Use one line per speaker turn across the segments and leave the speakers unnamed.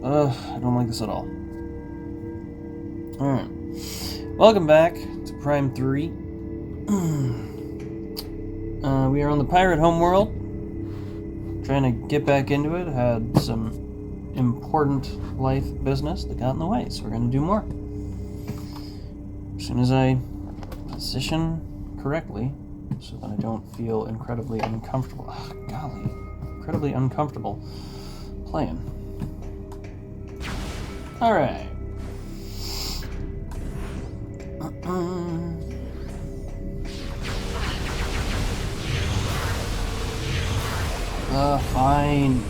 I don't like this at all. Alright. Welcome back to Prime 3. We are on the Pirate Homeworld. Trying to get back into it. Had some important life business that got in the way, so we're going to do more. As soon as I position correctly, so that I don't feel incredibly uncomfortable. Oh, golly. Incredibly uncomfortable playing. Alright. Fine.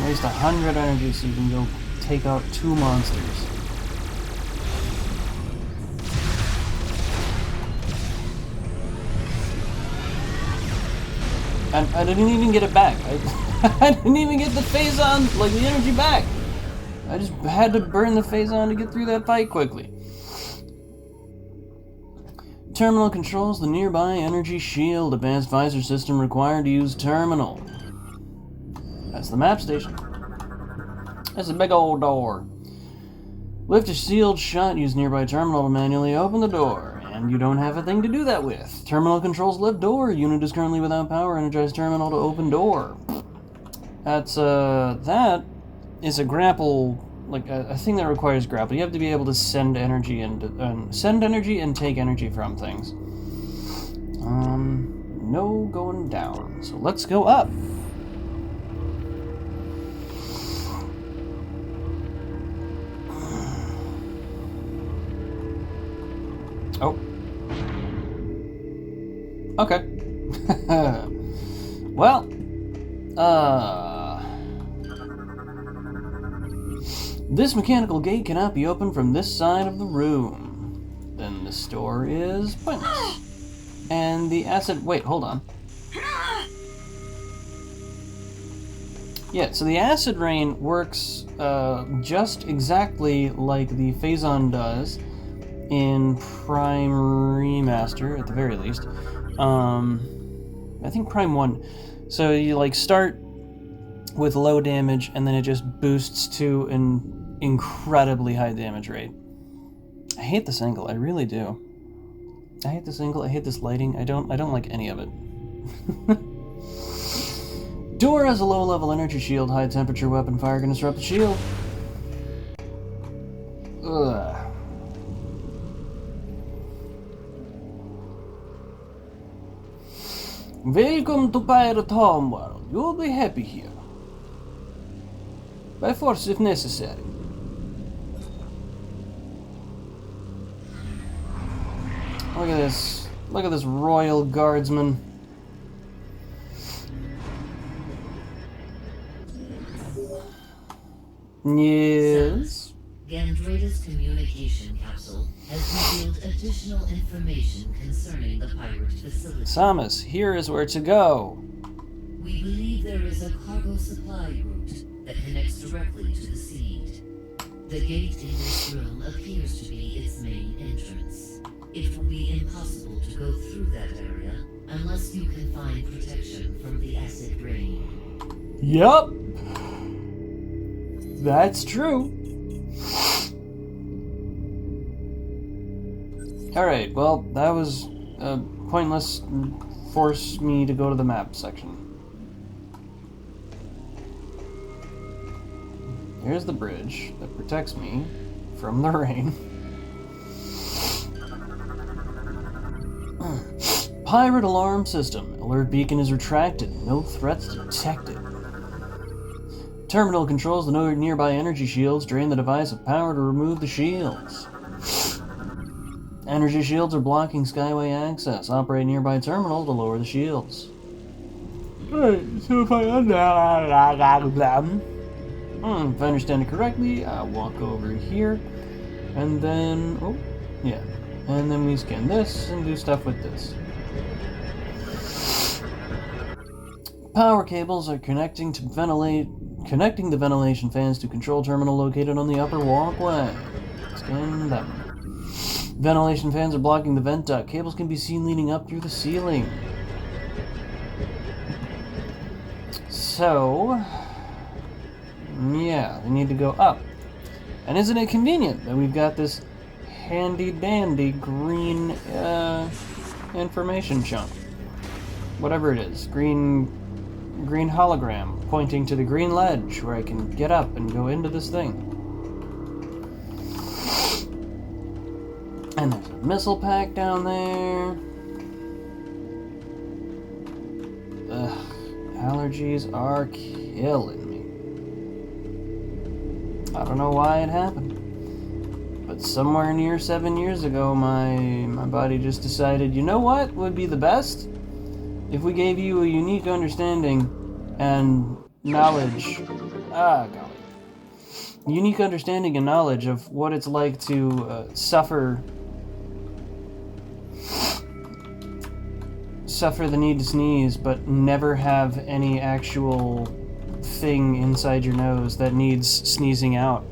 Waste 100 energy so you can go take out 2 monsters. And I didn't even get it back. I didn't even get the phase on, like the energy back. I just had to burn the phase on to get through that fight quickly. Terminal controls the nearby energy shield. Advanced visor system required to use terminal. That's the map station. That's a big old door. Lift a sealed shut. Use nearby terminal to manually open the door. And you don't have a thing to do that with. Terminal controls lift door. Unit is currently without power. Energize terminal to open door. That's, that is a grapple, like a thing that requires grapple. You have to be able to send energy and take energy from things. No going down. So let's go up. Oh. Okay. Well, this mechanical gate cannot be opened from this side of the room. Then this door is pointless. And the acid... Wait, hold on. Yeah, so the acid rain works just exactly like the Phazon does in Prime Remaster, at the very least. I think Prime 1. So you, like, start with low damage, and then it just boosts to an incredibly high damage rate. I hate this angle, I really do. I hate this angle, I hate this lighting, I don't like any of it. Door has a low-level energy shield. High-temperature weapon fire can disrupt the shield. Ugh. Welcome to Pirate Homeworld. You'll be happy here. By force if necessary. Look at this. Look at this royal guardsman. Yes.
Gandrayda's communication capsule has revealed additional information concerning the pirate facility.
Samus, here is where to go.
We believe there is a cargo supply route that connects directly to the seed. The gate in this room appears to be its main entrance. It will be impossible to go through that area unless you can find protection from the acid rain.
Yup. That's true. Alright, well, that was pointless. Force me to go to the map section. Here's the bridge that protects me from the rain. Pirate alarm system. Alert beacon is retracted. No threats detected. Terminal controls the nearby energy shields. Drain the device of power to remove the shields. Energy shields are blocking skyway access. Operate nearby terminal to lower the shields. Alright, so if I understand it correctly, I'll walk over here, and then, oh, yeah, and then we scan this and do stuff with this. Power cables are connecting the ventilation fans to control terminal located on the upper walkway. Scan them. Ventilation fans are blocking the vent duct. Cables can be seen leading up through the ceiling. So, yeah, we need to go up. And isn't it convenient that we've got this handy-dandy green information chunk? Whatever it is. Green hologram pointing to the green ledge where I can get up and go into this thing. And there's a missile pack down there. Ugh, allergies are killing me. I don't know why it happened. But somewhere near 7 years ago, my body just decided, you know what would be the best? If we gave you a unique understanding and knowledge, unique understanding and knowledge of what it's like to suffer the need to sneeze, but never have any actual thing inside your nose that needs sneezing out.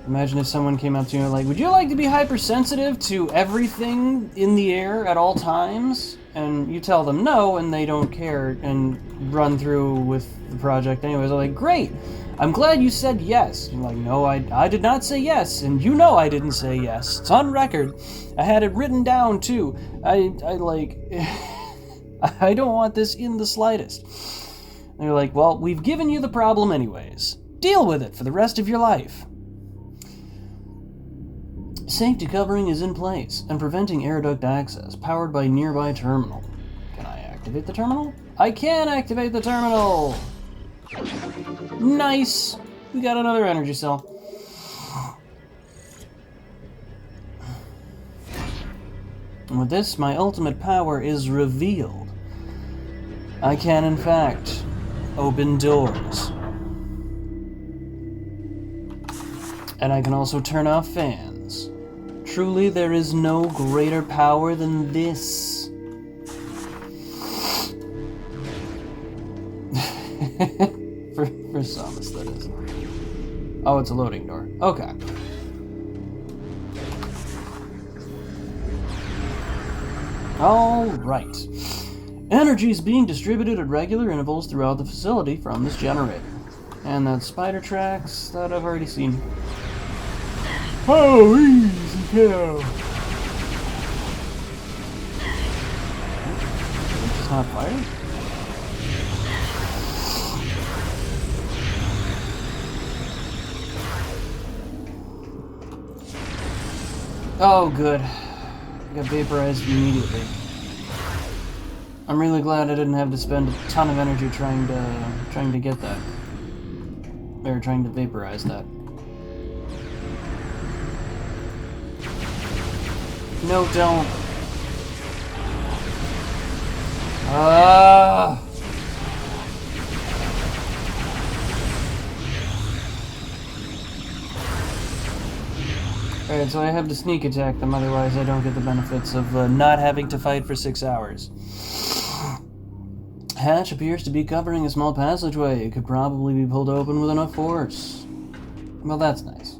Imagine if someone came up to you and like, would you like to be hypersensitive to everything in the air at all times? And you tell them no, and they don't care and run through with the project anyways. They're like, great, I'm glad you said yes. You're like, no, I did not say yes, and you know I didn't say yes. It's on record. I had it written down too. I don't want this in the slightest. And they're like, well, we've given you the problem anyways. Deal with it for the rest of your life. Safety covering is in place and preventing air duct access, powered by nearby terminal. Can I activate the terminal? I can activate the terminal! Nice! We got another energy cell. And with this, my ultimate power is revealed. I can, in fact, open doors. And I can also turn off fans. Truly, there is no greater power than this. for some, that is. Oh, it's a loading door. Okay. All right. Energy is being distributed at regular intervals throughout the facility from this generator. And that's spider tracks that I've already seen. Oh, easy cow. It's just not fire? Oh, good. I got vaporized immediately. I'm really glad I didn't have to spend a ton of energy trying to get that. Or trying to vaporize that. No, don't. Ah! Alright, so I have to sneak attack them, otherwise I don't get the benefits of not having to fight for 6 hours. Hatch appears to be covering a small passageway. It could probably be pulled open with enough force. Well, that's nice.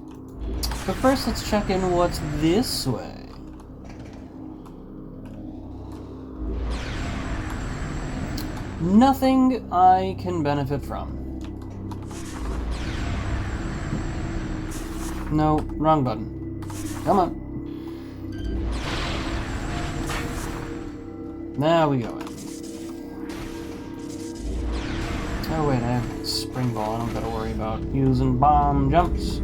But first, let's check in what's this way. Nothing I can benefit from. No, wrong button. Come on. Now we go in. Oh wait, I have spring ball. I don't gotta worry about using bomb jumps.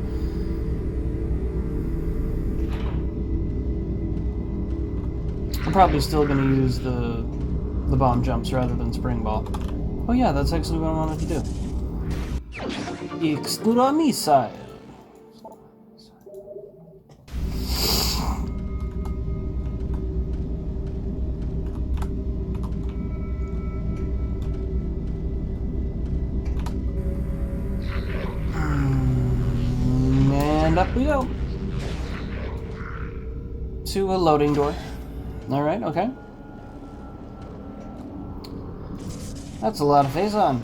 I'm probably still gonna use the bomb jumps rather than spring ball. Oh yeah, that's actually what I wanted to do. Explora missile. And up we go. To a loading door. Alright, okay. That's a lot of face on.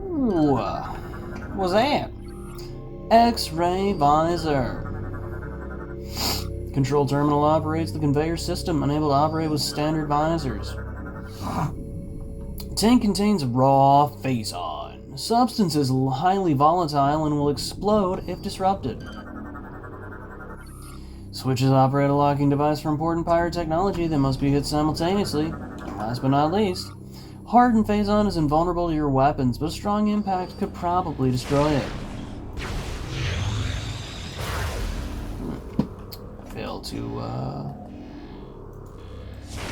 Ooh, what's that? X-ray visor. Control terminal operates the conveyor system, unable to operate with standard visors. Tank contains raw phazon. Substance is highly volatile and will explode if disrupted. Switches operate a locking device for important pirate technology that must be hit simultaneously. And last but not least, hardened phazon is invulnerable to your weapons, but a strong impact could probably destroy it. Fail to,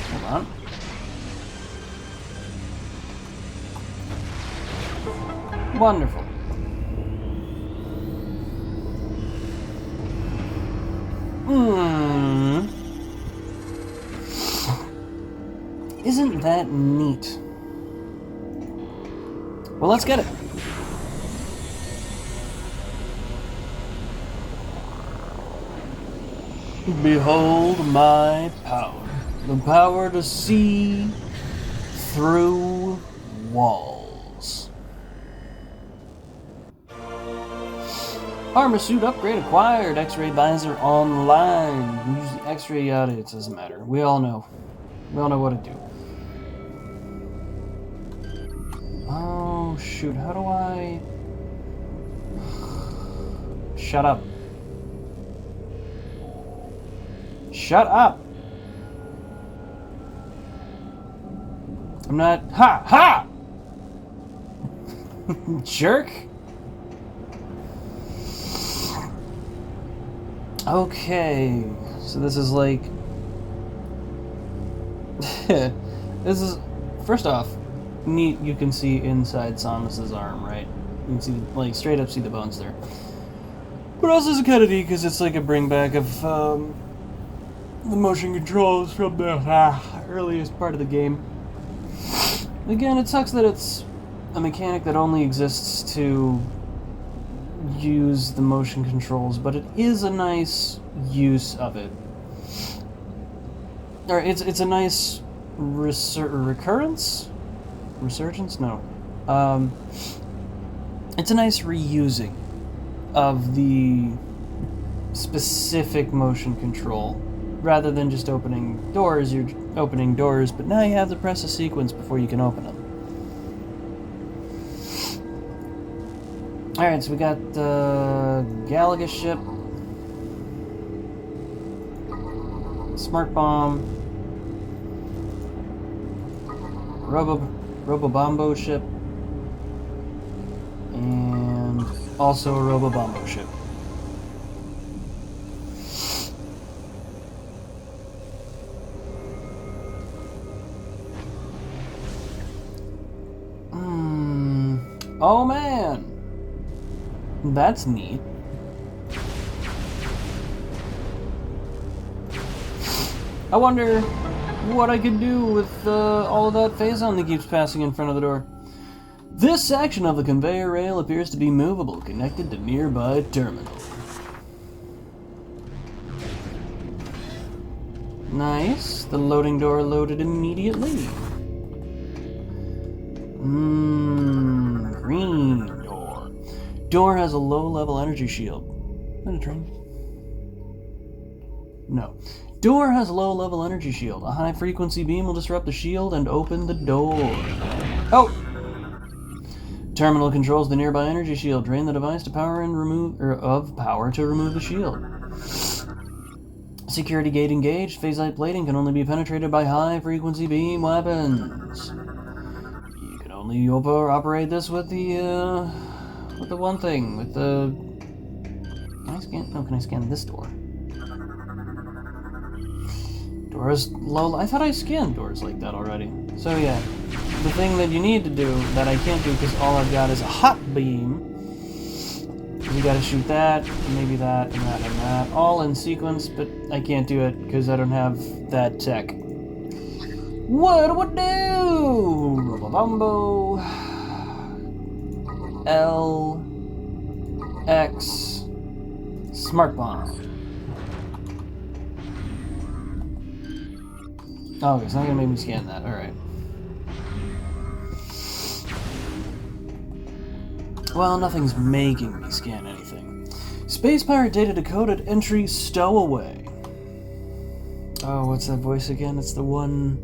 hold on. Wonderful. Isn't that neat? Well, let's get it. Behold my power. The power to see through walls. Armor suit upgrade acquired. X-ray visor online. Use the X-ray yada. It doesn't matter. We all know. We all know what to do. Oh shoot! How do I? Shut up. Shut up. I'm not. Ha ha. Jerk. Okay, so this is like, this is, first off, neat, you can see inside Samus's arm, right? You can see, like, straight up see the bones there. But also it's kind of neat because it's like a bring back of the motion controls from the earliest part of the game. Again, it sucks that it's a mechanic that only exists to use the motion controls, but it is a nice use of it. Or it's a nice recurrence? Resurgence? No. It's a nice reusing of the specific motion control. Rather than just opening doors, you're opening doors, but now you have to press a sequence before you can open them. Alright, so we got the Galaga ship, Smart Bomb, Robobombo ship, and also a Robobombo ship. Oh man! That's neat. I wonder what I could do with all of that phazon that keeps passing in front of the door. This section of the conveyor rail appears to be movable, connected to nearby terminal. Nice. The loading door loaded immediately. Green door. Door has a low-level energy shield. Is that a train? No. Door has a low-level energy shield. A high-frequency beam will disrupt the shield and open the door. Oh! Terminal controls the nearby energy shield. Drain the device to power and remove to remove the shield. Security gate engaged. Phasite plating can only be penetrated by high-frequency beam weapons. You can only operate this with the one thing. With the. Can I scan? No, can I scan this door? Doors low. I thought I scanned doors like that already. So yeah, the thing that you need to do that I can't do because all I've got is a hot beam. You gotta shoot that, maybe that, and that, and that, all in sequence, but I can't do it because I don't have that tech. What do I do? Robobombo. L. X. Smart Bomb. Oh, it's not gonna make me scan that. Alright. Well, nothing's making me scan anything. Space Pirate data decoded, entry stowaway. Oh, what's that voice again? It's the one...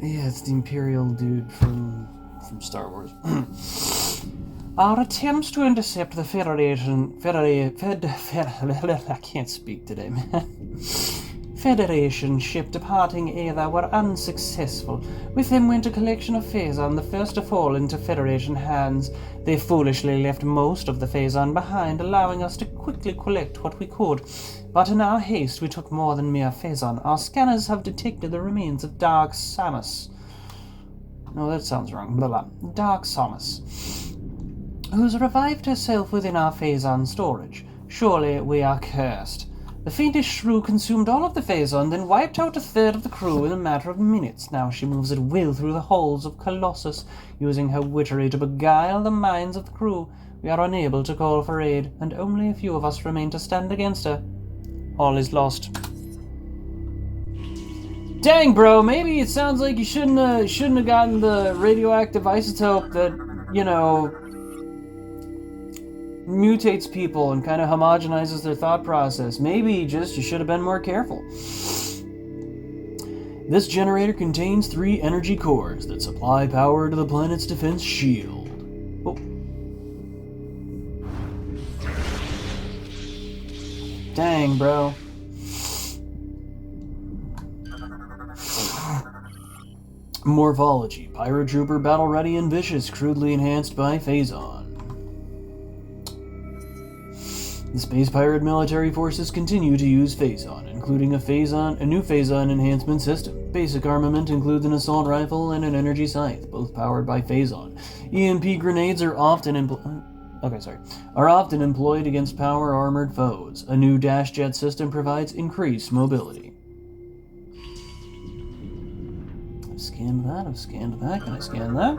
Yeah, it's the Imperial dude from Star Wars. Our attempts to intercept the I can't speak today, man. Federation ship departing Aether were unsuccessful. With them went a collection of Phazon, the first to fall into Federation hands. They foolishly left most of the Phazon behind, allowing us to quickly collect what we could. But in our haste, we took more than mere Phazon. Our scanners have detected the remains of Dark Samus. No, that sounds wrong. Blah, blah. Dark Samus, who's revived herself within our Phazon storage. Surely we are cursed. The fiendish shrew consumed all of the Phazon, then wiped out a third of the crew in a matter of minutes. Now she moves at will through the halls of Colossus, using her witchery to beguile the minds of the crew. We are unable to call for aid, and only a few of us remain to stand against her. All is lost. Dang, bro, maybe it sounds like you shouldn't have gotten the radioactive isotope that, you know, mutates people and kind of homogenizes their thought process. Maybe just you should have been more careful. This generator contains 3 energy cores that supply power to the planet's defense shield. Oh. Dang, bro. Morphology. Pirate Trooper, battle ready and vicious, crudely enhanced by Phazon. The Space Pirate military forces continue to use Phazon, including a new Phazon enhancement system. Basic armament includes an assault rifle and an energy scythe, both powered by Phazon. EMP grenades are often employed against power-armored foes. A new dash jet system provides increased mobility. I've scanned that. Can I scan that?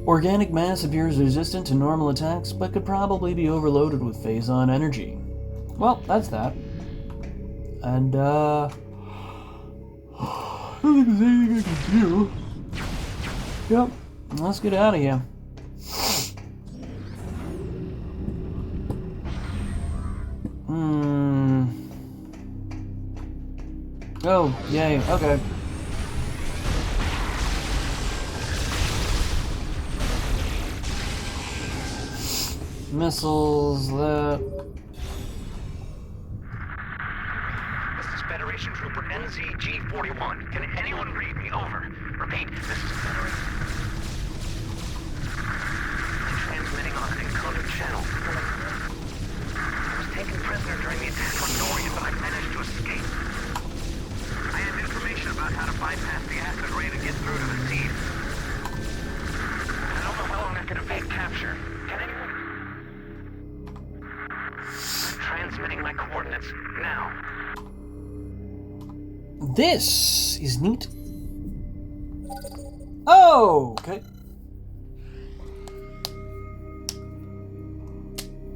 Organic mass appears resistant to normal attacks, but could probably be overloaded with Phazon energy. Well, that's that. And, I don't think there's anything I can do. Yep, let's get out of here. Oh, yay, okay. Missiles, that...
This is Federation Trooper NZG-41. Can anyone read me? Over. Repeat, this is Federation... I'm transmitting on an encoded channel. I was taken prisoner during the attack on Dorian, but I managed to escape. I have information about how to bypass the acid rain and get through to the seed. I don't know how long I can evade capture. Can anyone... Transmitting my coordinates now.
This is neat. Oh, okay.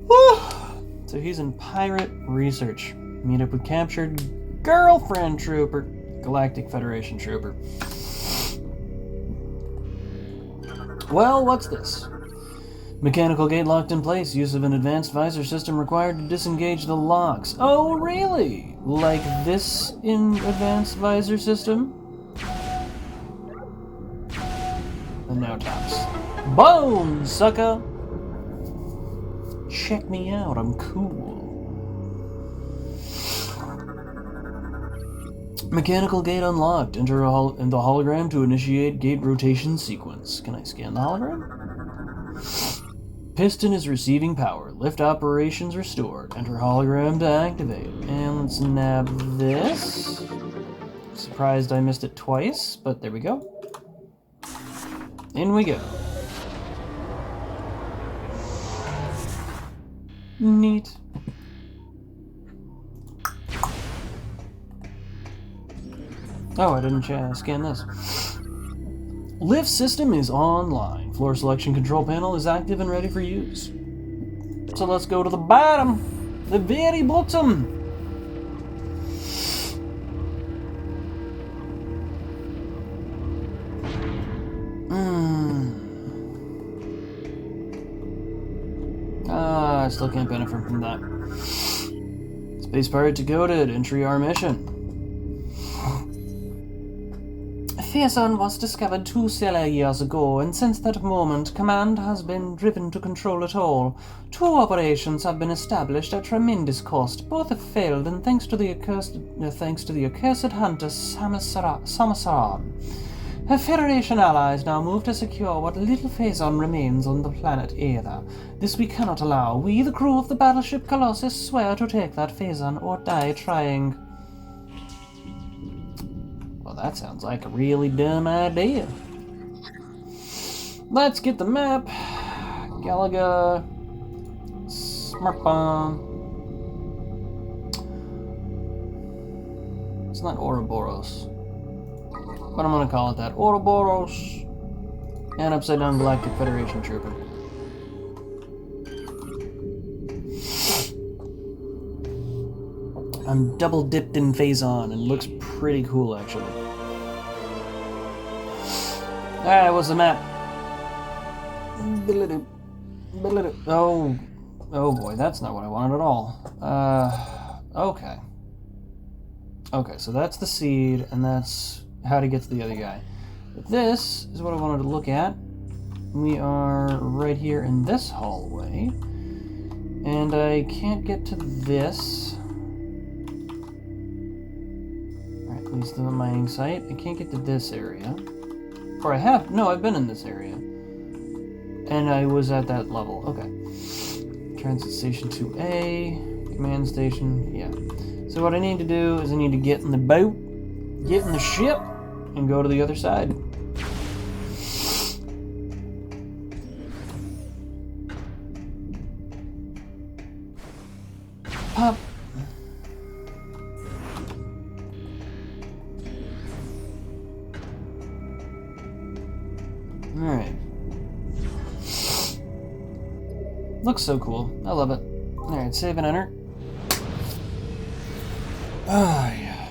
Whew. So he's in pirate research. Meet up with captured girlfriend trooper. Galactic Federation trooper. Well, what's this? Mechanical gate locked in place. Use of an advanced visor system required to disengage the locks. Oh, really? Like this in advanced visor system? And now tops. Boom, sucker! Check me out, I'm cool. Mechanical gate unlocked. Enter in the hologram to initiate gate rotation sequence. Can I scan the hologram? Piston is receiving power. Lift operations restored. Enter hologram to activate. And let's nab this. Surprised I missed it twice, but there we go. In we go. Neat. Oh, I didn't scan this. Lift system is online. Floor selection control panel is active and ready for use. So let's go to the bottom. The very bottom. I still can't benefit from that. Space Pirate decoded. Entry our mission. Phazon was discovered 2 stellar years ago, and since that moment, command has been driven to control it all. 2 operations have been established at tremendous cost. Both have failed, and thanks to the accursed hunter Samasaran. Her Federation allies now move to secure what little Phazon remains on the planet Aether. This we cannot allow. We, the crew of the battleship Colossus, swear to take that Phazon or die trying. Well, that sounds like a really dumb idea. Let's get the map. Galaga. Smart bomb. It's not Ouroboros, but I'm gonna call it that. Ouroboros. And Upside Down Galactic Federation Trooper. I'm double dipped in Phazon and looks pretty cool actually. Alright, what's the map? Oh boy, that's not what I wanted at all. Okay. Okay, so that's the seed, and that's how to get to the other guy. But this is what I wanted to look at. We are right here in this hallway, and I can't get to this. Alright, at least the mining site. I can't get to this area. Or I have. No, I've been in this area. And I was at that level. Okay. Transit Station 2A. Command Station. Yeah. So what I need to do is I need to get in the boat, get in the ship, and go to the other side. Pop. Alright. Looks so cool. I love it. Alright, save and enter. Ah, yeah.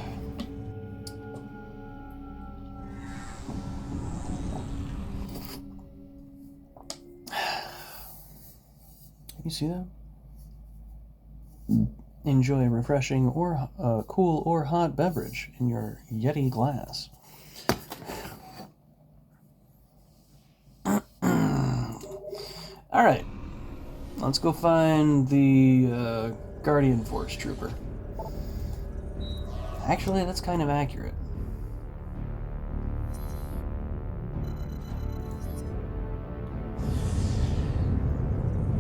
You see that? Enjoy a refreshing or cool or hot beverage in your Yeti glass. Alright, let's go find the Guardian Force Trooper. Actually, that's kind of accurate.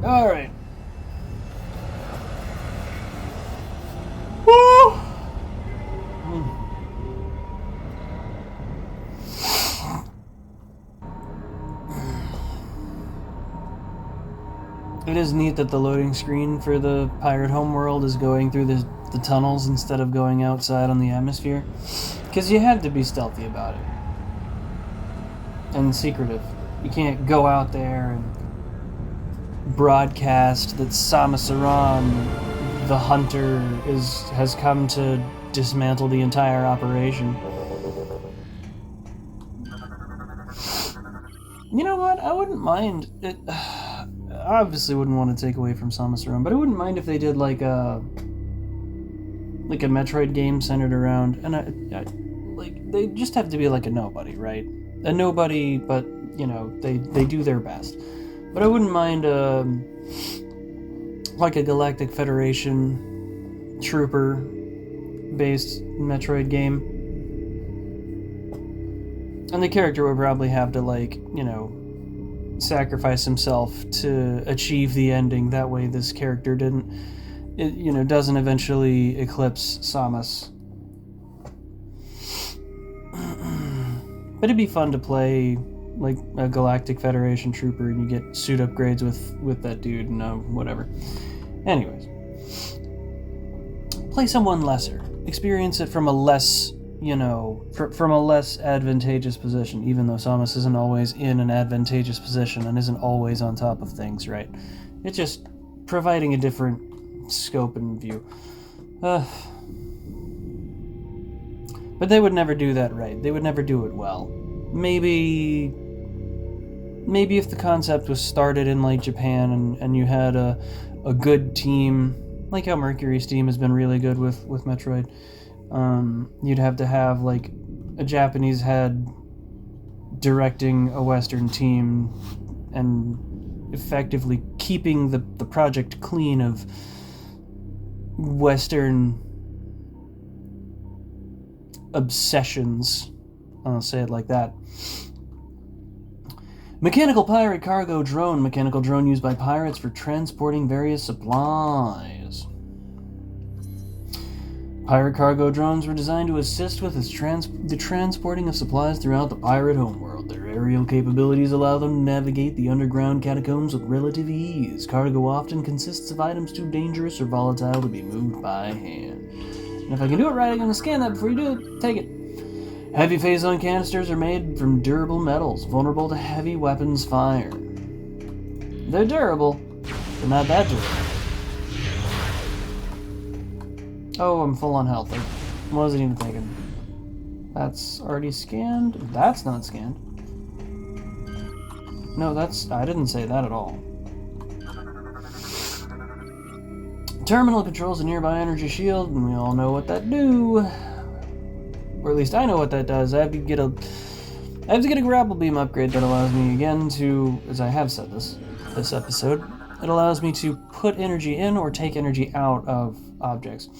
Alright. Woo! It is neat that the loading screen for the Pirate Homeworld is going through the tunnels instead of going outside on the atmosphere. Because you had to be stealthy about it. And secretive. You can't go out there and broadcast that Samasaran, the hunter, has come to dismantle the entire operation. You know what? I wouldn't mind it. I obviously wouldn't want to take away from Samasaran, but I wouldn't mind if they did like a Metroid game centered around, and like they just have to be like a nobody, right? A nobody, but you know they do their best. But I wouldn't mind like a Galactic Federation trooper based Metroid game, and the character would probably have to sacrifice himself to achieve the ending. That way this character doesn't eventually eclipse Samus. But it'd be fun to play like a Galactic Federation trooper and you get suit upgrades with that dude and whatever. Anyways. Play someone lesser. Experience it from a less from a less advantageous position, even though Samus isn't always in an advantageous position and isn't always on top of things, right? It's just providing a different scope and view. But they would never do that right. They would never do it well. Maybe if the concept was started in like Japan and you had a good team, like how Mercury Steam has been really good with Metroid. You'd have to have like a Japanese head directing a Western team and effectively keeping the project clean of Western obsessions. I'll say it like that. Mechanical pirate cargo drone. Mechanical drone used by pirates for transporting various supplies. Pirate cargo drones were designed to assist with the transporting of supplies throughout the pirate homeworld. Their aerial capabilities allow them to navigate the underground catacombs with relative ease. Cargo often consists of items too dangerous or volatile to be moved by hand. And if I can do it right, I'm going to scan that before you do it. Take it. Heavy phazon canisters are made from durable metals, vulnerable to heavy weapons fire. They're durable, but not that durable. Oh, I'm full on health. I wasn't even thinking. That's already scanned? That's not scanned. No, I didn't say that at all. Terminal controls a nearby energy shield, and we all know what that do. Or at least I know what that does. I have to get a grapple beam upgrade that allows me again to, as I have said this episode, it allows me to put energy in or take energy out of objects.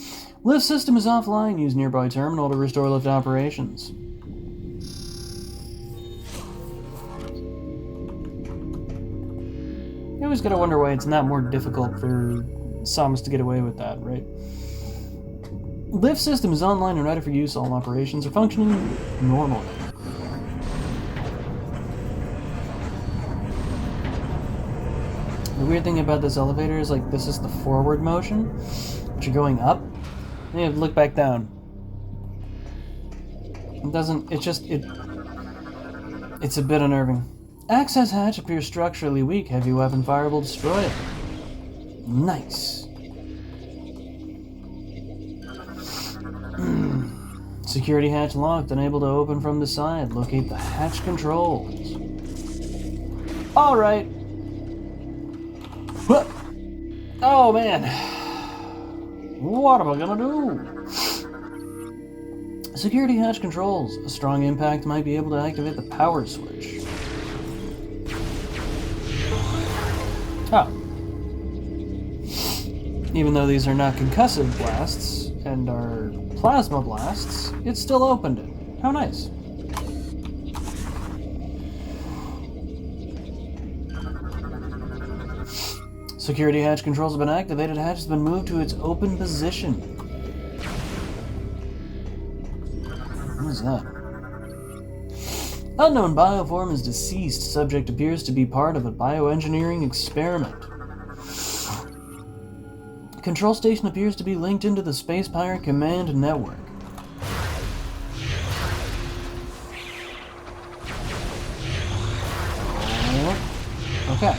Lift system is offline. Use nearby terminal to restore lift operations. You always gotta wonder why it's not more difficult for Samus to get away with that, right? Lift system is online and ready for use. All operations are functioning normally. The weird thing about this elevator is like this is the forward motion, but you're going up. And you have to look back down. It doesn't. It's a bit unnerving. Access hatch appears structurally weak. Heavy weapon fire will destroy it. Nice. Security hatch locked, unable to open from the side. Locate the hatch controls. Alright. Oh man. What am I gonna do? Security hatch controls. A strong impact might be able to activate the power switch. Oh. Even though these are not concussive blasts and are plasma blasts, it still opened it. How nice. Security hatch controls have been activated. Hatch has been moved to its open position. What is that? Unknown bioform is deceased. Subject appears to be part of a bioengineering experiment. Control station appears to be linked into the Space Pirate Command Network. Okay.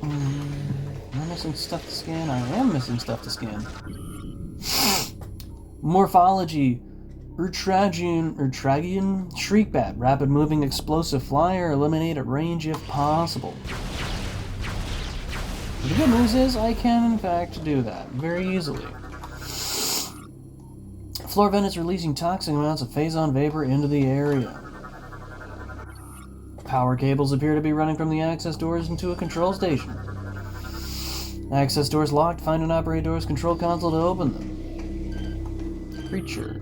Am I missing stuff to scan? I am missing stuff to scan. Morphology. Urtragian Shriekbat. Rapid moving explosive flyer. Eliminate at range if possible. The good news is I can in fact do that very easily. Floor vent is releasing toxic amounts of phazon vapor into the area. Power cables appear to be running from the access doors into a control station. Access doors locked. Find an operator door's control console to open them. Creature.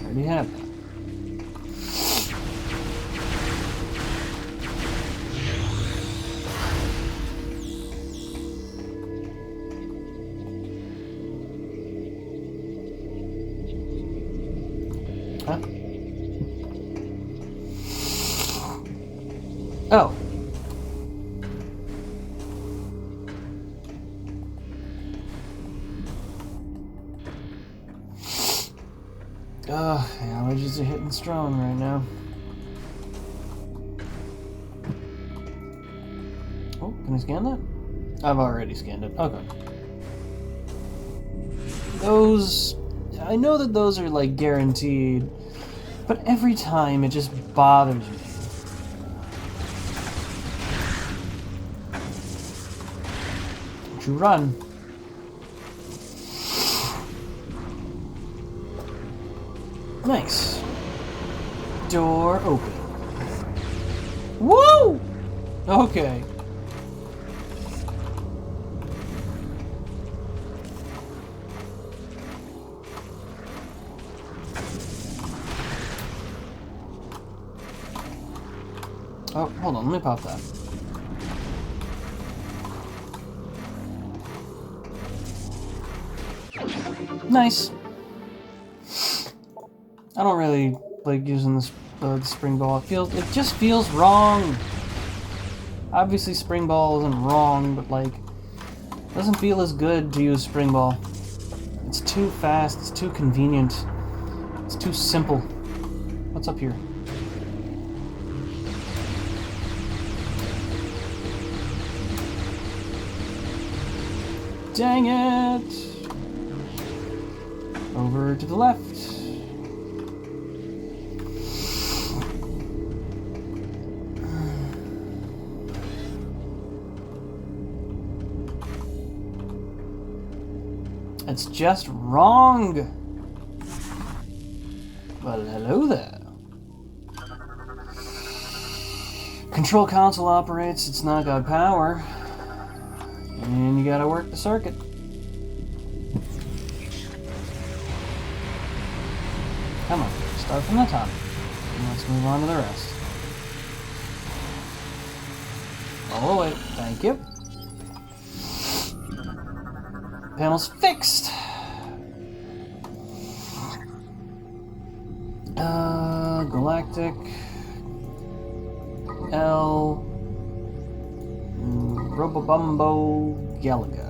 Already have that. Huh? Oh. Allergies are hitting strong right now. Oh, can I scan that? I've already scanned it. Okay. Those... I know that those are, like, guaranteed. But every time it just bothers me. Don't you run. Nice. Door open. Woo! Okay. Oh, hold on, let me pop that. Nice. I don't really like using this the spring ball. It just feels wrong. Obviously, spring ball isn't wrong, but like, it doesn't feel as good to use spring ball. It's too fast. It's too convenient. It's too simple. What's up here? Dang it! Over to the left. It's just wrong. Well, hello there. Control console operates. It's not got power. And you gotta work the circuit. Come on, start from the top. And let's move on to the rest. Oh, wait, thank you. Panel's fixed! Galactic. L. Robobumbo Galaga.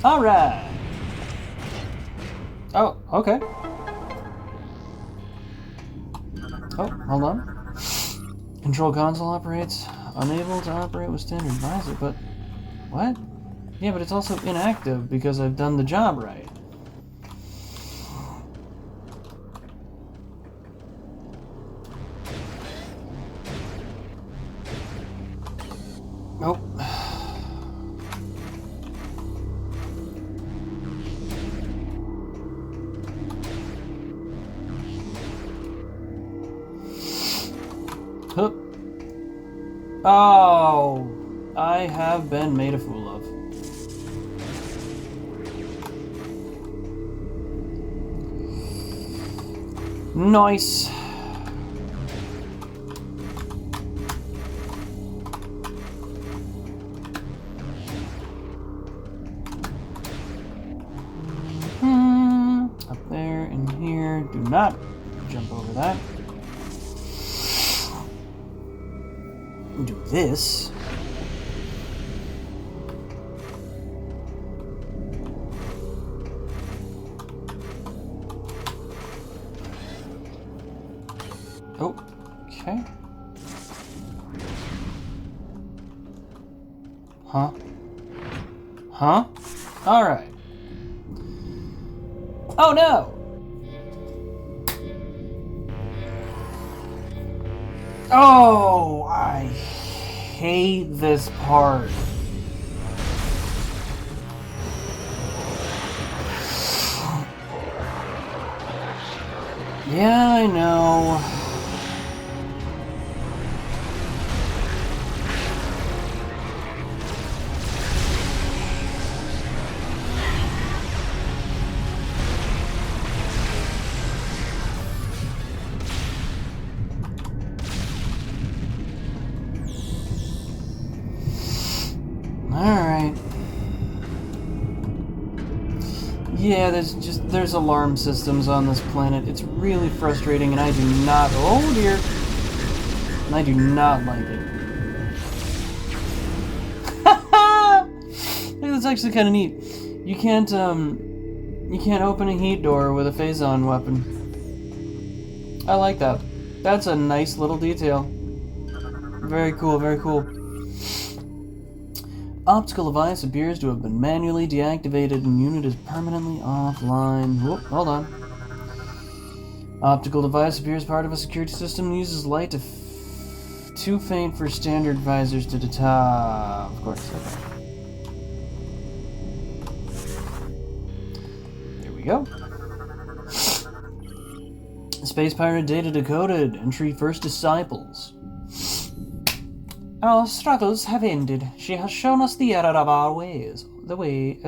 Alright! Oh, okay. Oh, hold on. Control console operates. Unable to operate with standard visor, but... What? Yeah, but it's also inactive because I've done the job right. Nope. Hup. Oh, I have been made a fool of. Nice. Up there and here. Do not jump over that. Do this. Oh, okay. Huh? Huh? Alright. Oh no! Oh, I hate this part. Yeah, I know. Alright. Yeah, there's alarm systems on this planet. It's really frustrating and I do not, oh dear. And I do not like it. That's actually kind of neat. You can't open a heat door with a phase-on weapon. I like that. That's a nice little detail. Very cool, very cool. Optical device appears to have been manually deactivated and unit is permanently offline. Whoop, hold on. Optical device appears part of a security system and uses light too faint for standard visors to detect. Of course, okay. There we go. Space Pirate data decoded. Entry first disciples. Our struggles have ended. She has shown us the error of our ways. The way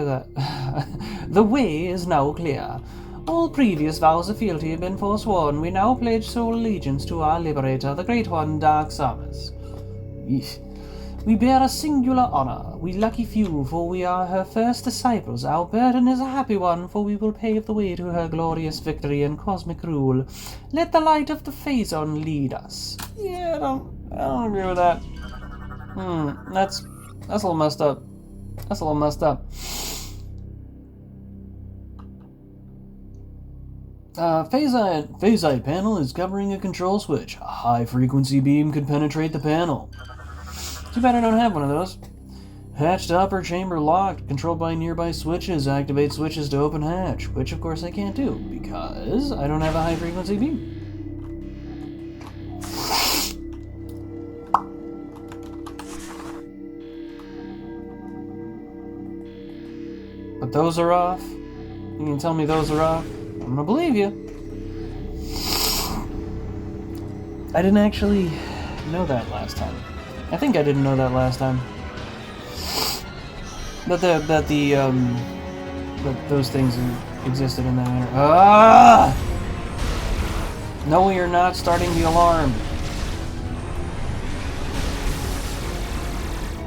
is now clear. All previous vows of fealty have been forsworn. We now pledge sole allegiance to our liberator, the Great One, Dark Samus. We bear a singular honor. We lucky few, for we are her first disciples. Our burden is a happy one, for we will pave the way to her glorious victory and cosmic rule. Let the light of the Phazon lead us. Yeah, I don't agree with that. That's a little messed up. That's a little messed up. Phasite panel is covering a control switch. A high-frequency beam could penetrate the panel. Too bad I don't have one of those. Hatched upper chamber locked. Controlled by nearby switches. Activate switches to open hatch. Which, of course, I can't do, because I don't have a high-frequency beam. But those are off? You can tell me those are off? I'm gonna believe you. I didn't actually know that last time. I think I didn't know that last time. That those things existed in that area. Ah! No, we are not starting the alarm.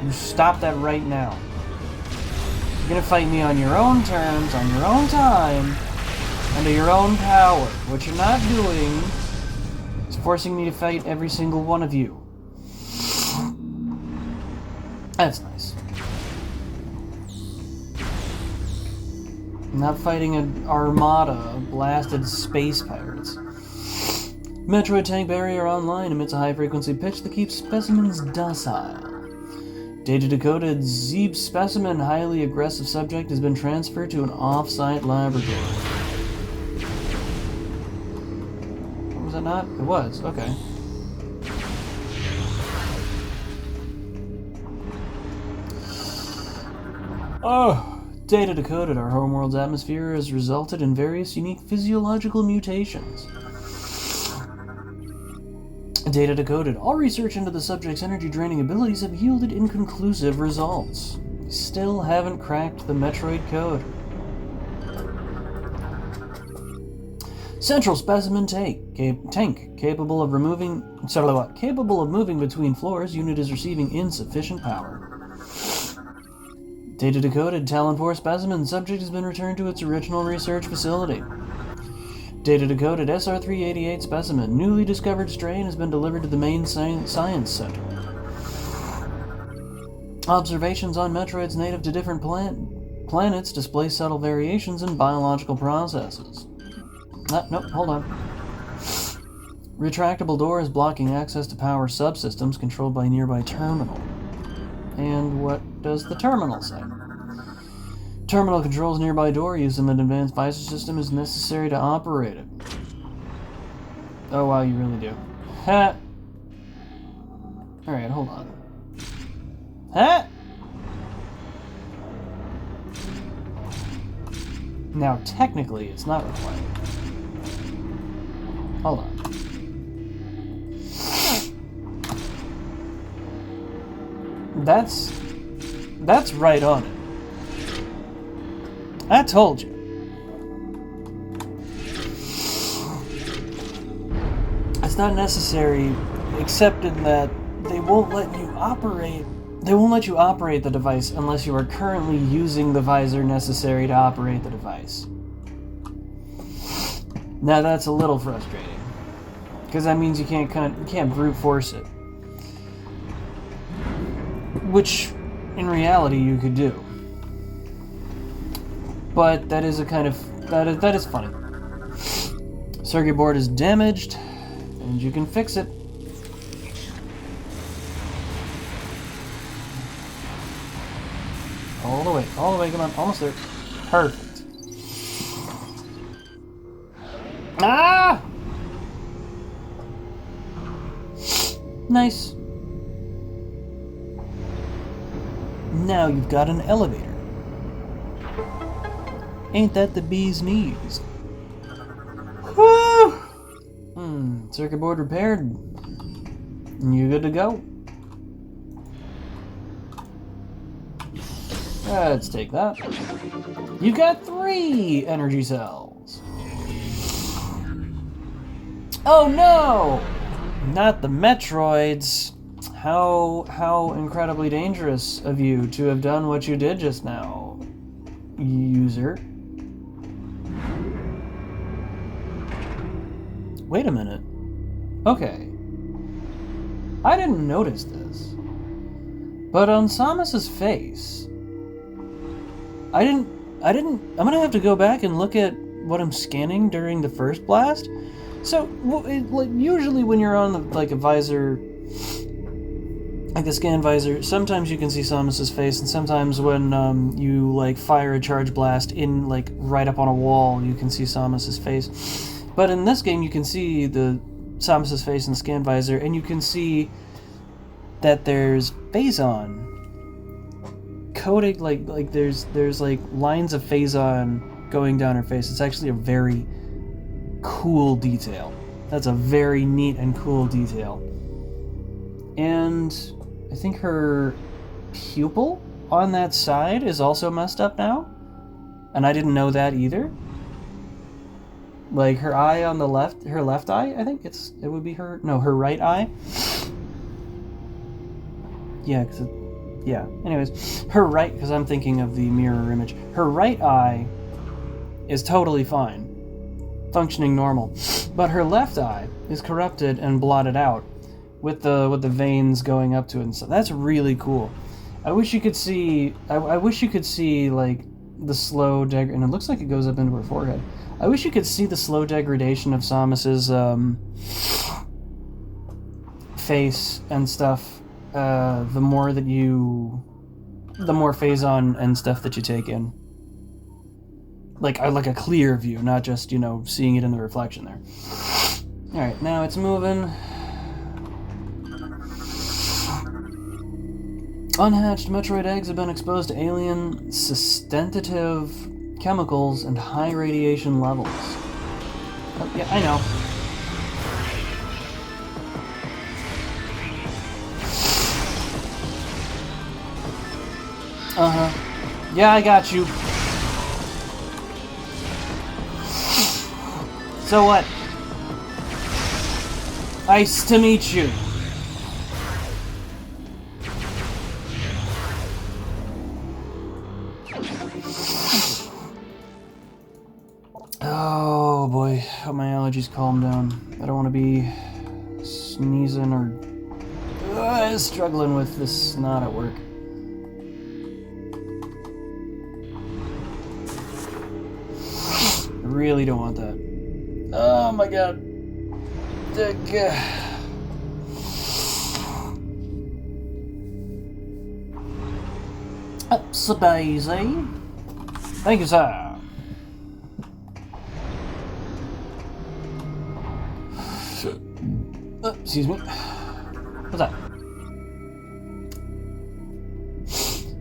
You stop that right now. You're gonna fight me on your own terms, on your own time, under your own power. What you're not doing is forcing me to fight every single one of you. That's nice. I'm not fighting an armada of blasted space pirates. Metroid tank barrier online emits a high-frequency pitch that keeps specimens docile. Data decoded. Zeeb specimen, highly aggressive subject, has been transferred to an off-site laboratory. Was it not? It was. Okay. Oh! Data decoded. Our homeworld's atmosphere has resulted in various unique physiological mutations. Data decoded. All research into the subject's energy-draining abilities have yielded inconclusive results. We still haven't cracked the Metroid code. Central specimen tank capable of moving between floors. Unit is receiving insufficient power. Data decoded. Talon 4 specimen. Subject has been returned to its original research facility. Data decoded. SR-388 specimen. Newly discovered strain has been delivered to the main science center. Observations on Metroids native to different planets display subtle variations in biological processes. Nope, hold on. Retractable door is blocking access to power subsystems controlled by nearby terminal. And what does the terminal say? Terminal controls nearby door. Use of an advanced visor system is necessary to operate it. Oh wow, you really do. Ha! Alright, hold on. Ha! Now, technically, it's not required. Hold on. That's right on it. I told you. It's not necessary, except in that they won't let you operate the device unless you are currently using the visor necessary to operate the device. Now that's a little frustrating, because that means you can't brute force it, which in reality you could do. But that is that is funny. Circuit board is damaged, and you can fix it. All the way, come on, almost there. Perfect. Ah! Nice. Now you've got an elevator. Ain't that the bee's knees? Woo! Circuit board repaired. You good to go. Let's take that. You've got 3 energy cells. Oh no! Not the Metroids. How incredibly dangerous of you to have done what you did just now, user. Wait a minute. Okay. I didn't notice this. But on Samus's face, I'm gonna have to go back and look at what I'm scanning during the first blast. So, usually when you're on a visor, like the scan visor, sometimes you can see Samus's face, and sometimes when you fire a charge blast in right up on a wall, you can see Samus's face. But in this game, you can see the Samus's face in the scan visor, and you can see that there's Phazon coating, there's lines of Phazon going down her face. It's actually a very cool detail. That's a very neat and cool detail. And I think her pupil on that side is also messed up now, and I didn't know that either. Her eye on the left, her left eye, I think it would be her right eye. Yeah, anyways, her right, because I'm thinking of the mirror image. Her right eye is totally fine, functioning normal, but her left eye is corrupted and blotted out, with the veins going up to it and stuff. That's really cool. I wish you could see. I wish you could see the slow and it looks like it goes up into her forehead. I wish you could see the slow degradation of Samus's face and stuff. The more Phazon and stuff that you take in. Like a clear view, not just, seeing it in the reflection there. Alright, now it's moving. Unhatched Metroid eggs have been exposed to alien sustentative chemicals and high radiation levels. Oh, yeah, I know. Uh-huh. Yeah, I got you. So what? Nice to meet you. Oh boy, hope my allergies calm down. I don't want to be sneezing or struggling with this snot at work. I really don't want that. Oh my god. Upsy-daisy. Thank you, sir. Excuse me. What's that?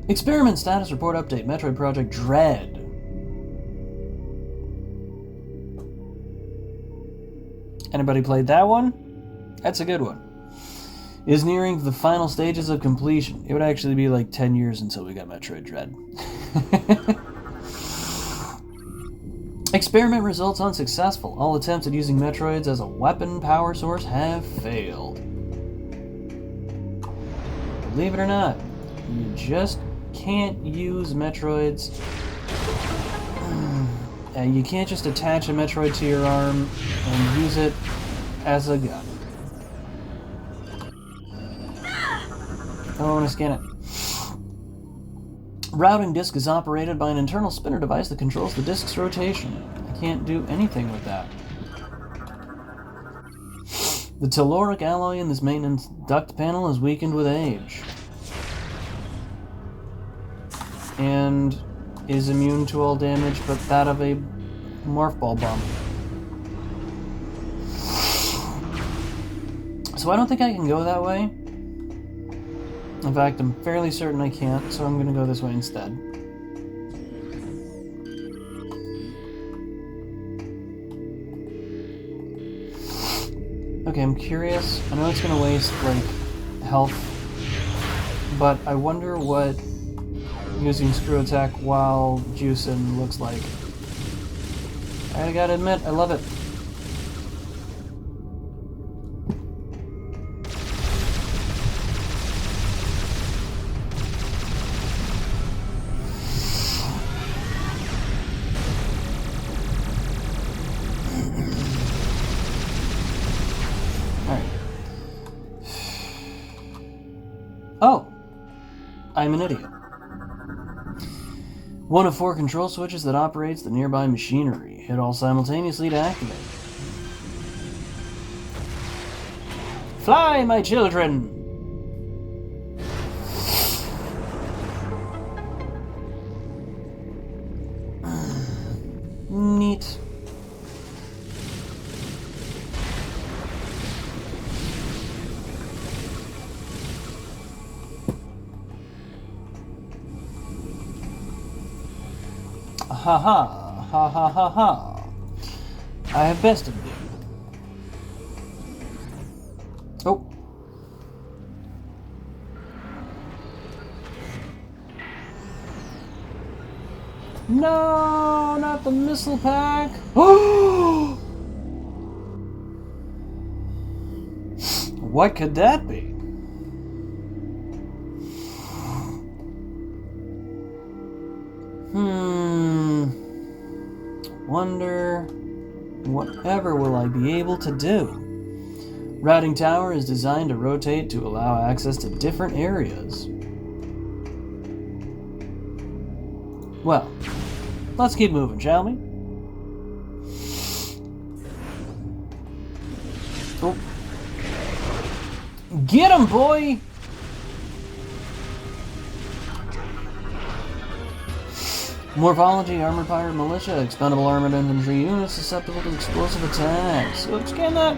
Experiment status report update. Metroid Project Dread. Anybody played that one? That's a good one. Is nearing the final stages of completion. It would actually be 10 years until we got Metroid Dread. Experiment results unsuccessful. All attempts at using Metroids as a weapon power source have failed. Believe it or not, you just can't use Metroids. And you can't just attach a Metroid to your arm and use it as a gun. I want to scan it. Routing disk is operated by an internal spinner device that controls the disk's rotation. I can't do anything with that. The telluric alloy in this maintenance duct panel is weakened with age. and is immune to all damage but that of a morph ball bomb. So I don't think I can go that way. In fact, I'm fairly certain I can't, so I'm gonna go this way instead. Okay, I'm curious. I know it's gonna waste, like, health, but I wonder what using screw attack while juicing looks like. I gotta admit, I love it. Oh, I'm an idiot. One of 4 control switches that operates the nearby machinery. Hit all simultaneously to activate. Fly, my children! Neat. Ha ha, ha ha ha ha. I have bested you. Oh. No, not the missile pack. Oh! What could that be? Wonder, whatever will I be able to do? Routing tower is designed to rotate to allow access to different areas. Well, let's keep moving, shall we? Oh. Get him, boy! Morphology, Armored Pirate Militia, Expendable Armored Infantry units susceptible to explosive attacks. So scan that.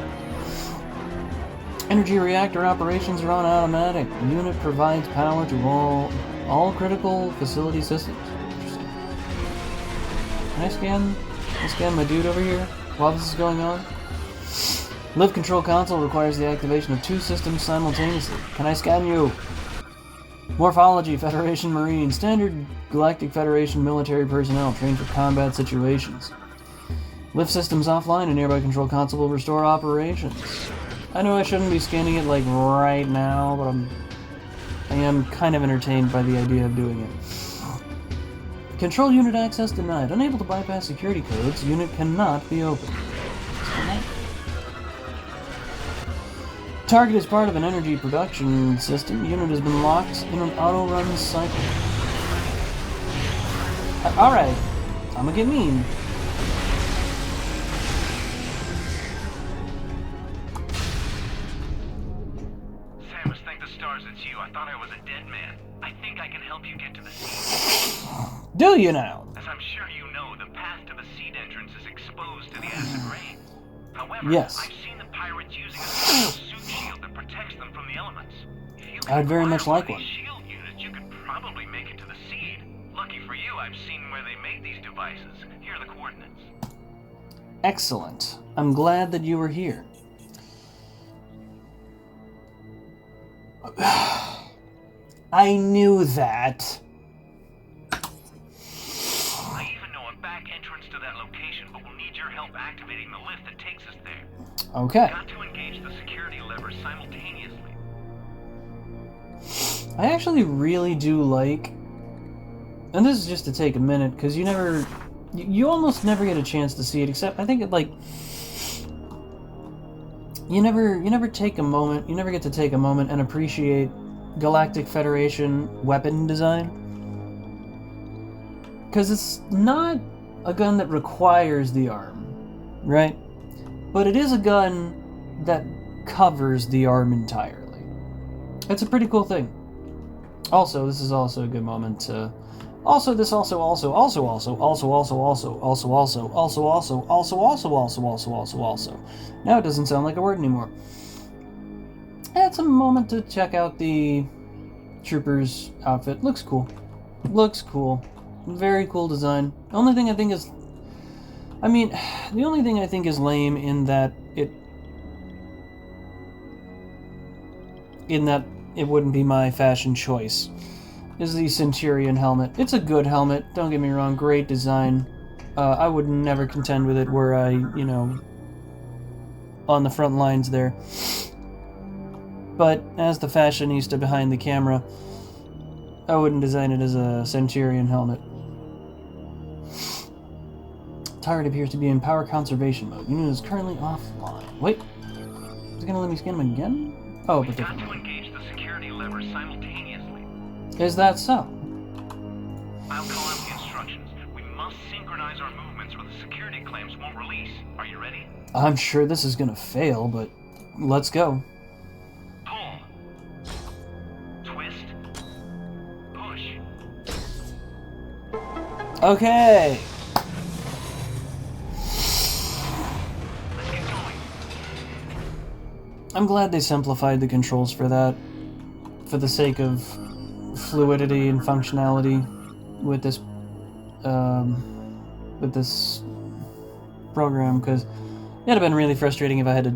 Energy reactor operations are on automatic. The unit provides power to all critical facility systems. Interesting. Can I scan my dude over here while this is going on? Lift control console requires the activation of 2 systems simultaneously. Can I scan you? Morphology, Federation Marine, standard Galactic Federation military personnel trained for combat situations. Lift systems offline and nearby control console will restore operations. I know I shouldn't be scanning it like right now, but I am kind of entertained by the idea of doing it. Control unit access denied. Unable to bypass security codes, unit cannot be opened. Target is part of an energy production system. Unit has been locked in an auto-run cycle. Alright, I'm gonna get mean.
Samus, thank the stars it's you. I thought I was a dead man. I think I can help you get to the seed.
Do you now?
As I'm sure you know, the path to the seed entrance is exposed to the acid rain. However,
yes.
I've seen the pirates using a special suit shield that protects them from the elements. If you
I'd very much like
these
one.
shield units, you could probably make it to the seed. Lucky for you, I've seen where they made these devices. Here are the coordinates.
Excellent. I'm glad that you were here. I knew that.
I even know a back entrance to that location, but we'll need your help activating the lift that takes us there.
Okay.
Got to engage the security lever simultaneously.
I actually really do like, and this is just to take a minute, because you almost never get a chance to see it, except I think it, like, you never take a moment, you never get to take a moment and appreciate Galactic Federation weapon design. Because it's not a gun that requires the arm, right? But it is a gun that covers the arm entirely. It's a pretty cool thing. Also, this is also a good moment to Also, this also. Now it doesn't sound like a word anymore. That's a moment to check out the trooper's outfit. Looks cool. Looks cool. Very cool design. The only thing I think is... I mean, the only thing I think is lame in that it wouldn't be my fashion choice is the Centurion helmet. It's a good helmet, don't get me wrong, great design. I would never contend with it were I, you know, on the front lines there. But as the fashionista behind the camera, I wouldn't design it as a Centurion helmet. Turret appears to be in power conservation mode. Unit is currently offline. Wait, is it gonna let me scan him again? Oh, but differently.
Got to engage the security levers simultaneously.
Is that so?
I'll call out the instructions. We must synchronize our movements or the security clamps won't release. Are you ready?
I'm sure this is gonna fail, but let's go.
Pull. Twist. Push.
Okay.
Let's get going.
I'm glad they simplified the controls for that, for the sake of fluidity and functionality with this program, because it'd have been really frustrating if I had to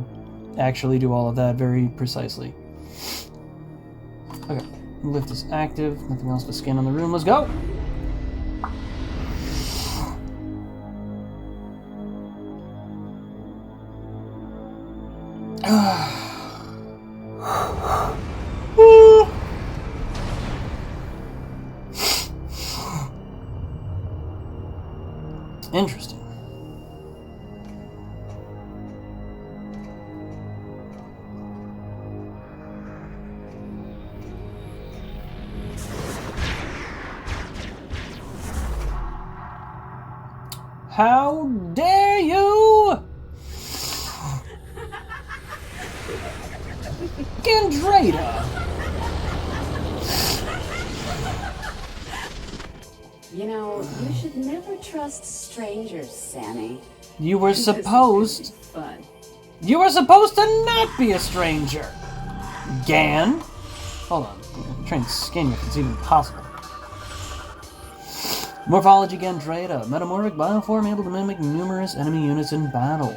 actually do all of that very precisely. Okay, lift is active, nothing else to scan on the room, let's go! Interesting. How dare you! Gandrayda!
You know, you should never trust strangers, Sammy.
You were supposed...
Fun.
You were supposed to not be a stranger! Gan? Hold on. I'm trying to scan you if it's even possible. Morphology Gandrayda. Metamorphic bioform able to mimic numerous enemy units in battle.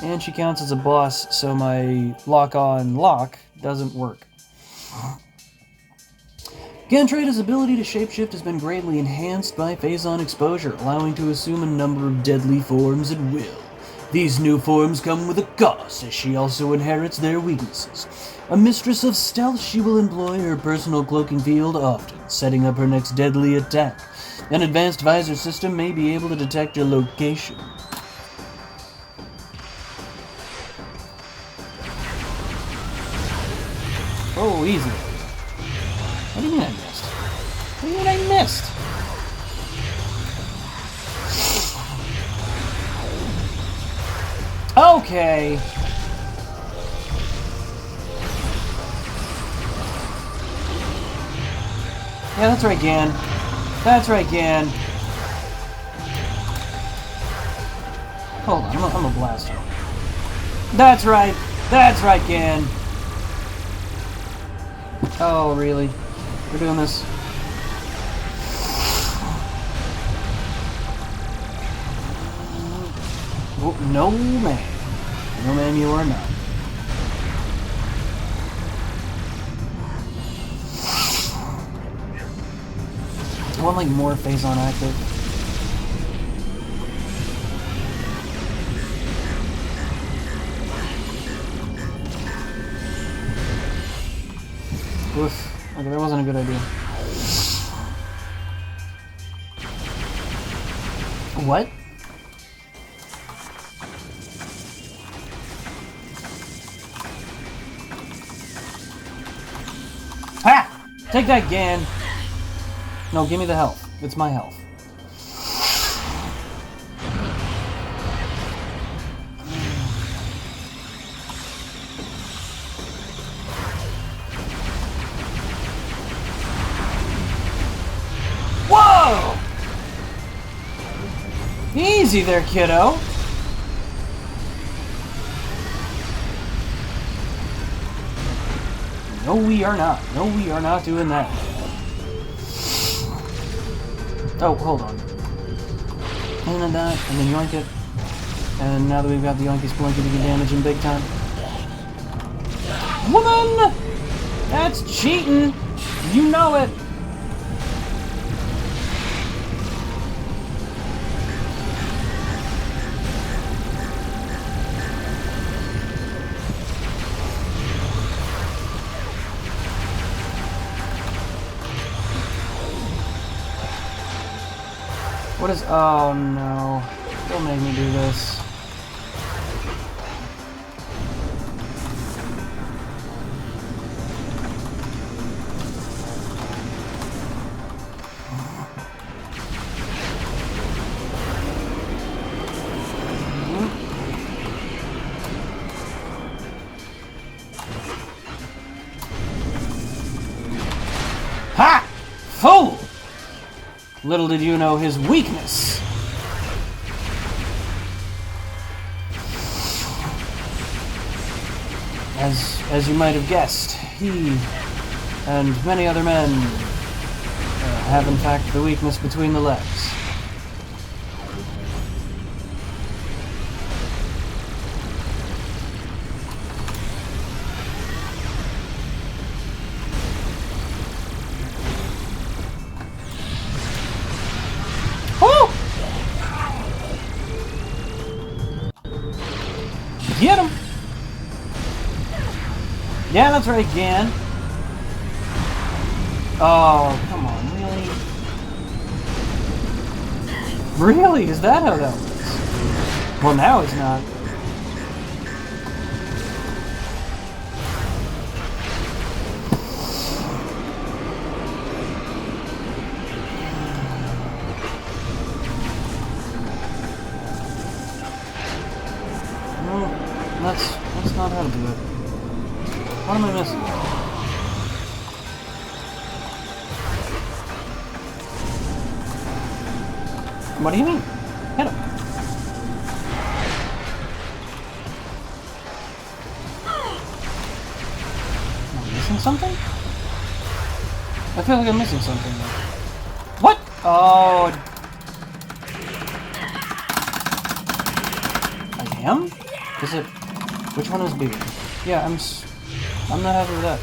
And she counts as a boss, so my lock-on lock doesn't work. Gandrayda's ability to shapeshift has been greatly enhanced by phase-on exposure, allowing to assume a number of deadly forms at will. These new forms come with a cost, as she also inherits their weaknesses. A mistress of stealth, she will employ her personal cloaking field often, setting up her next deadly attack. An advanced visor system may be able to detect your location. Oh, easy. What do you mean I missed? What do you mean I missed? Okay. Yeah, that's right, Gan. That's right, Gan. Hold on, I'm a blaster. That's right. That's right, Gan. Oh, really? We're doing this? Oh, no, ma'am. No, ma'am, you are not. I want, like, more phase-on active. Oof. Okay, that wasn't a good idea. What? Ha! Take that, Gan! No, give me the health. It's my health. Whoa! Easy there, kiddo. No, we are not. No, we are not doing that. Oh, hold on. And then that, and then yoink it. And now that we've got the yoinky spelunky, we can damage him big time. Woman! That's cheating! You know it! What is... Oh, no. Don't make me do this. Ha! Fool! Little did you know his weakness. As you might have guessed, he and many other men have in fact the weakness between the legs. Get him! Yeah, that's right, Gan. Oh, come on, really? Really? Is that how that works? Well, now it's not. That's not how to do it. What am I missing? What do you mean? Hit him. Am I missing something? I feel like I'm missing something. What? Oh. I am? Is it... Which one is bigger? Yeah, I'm not happy with that.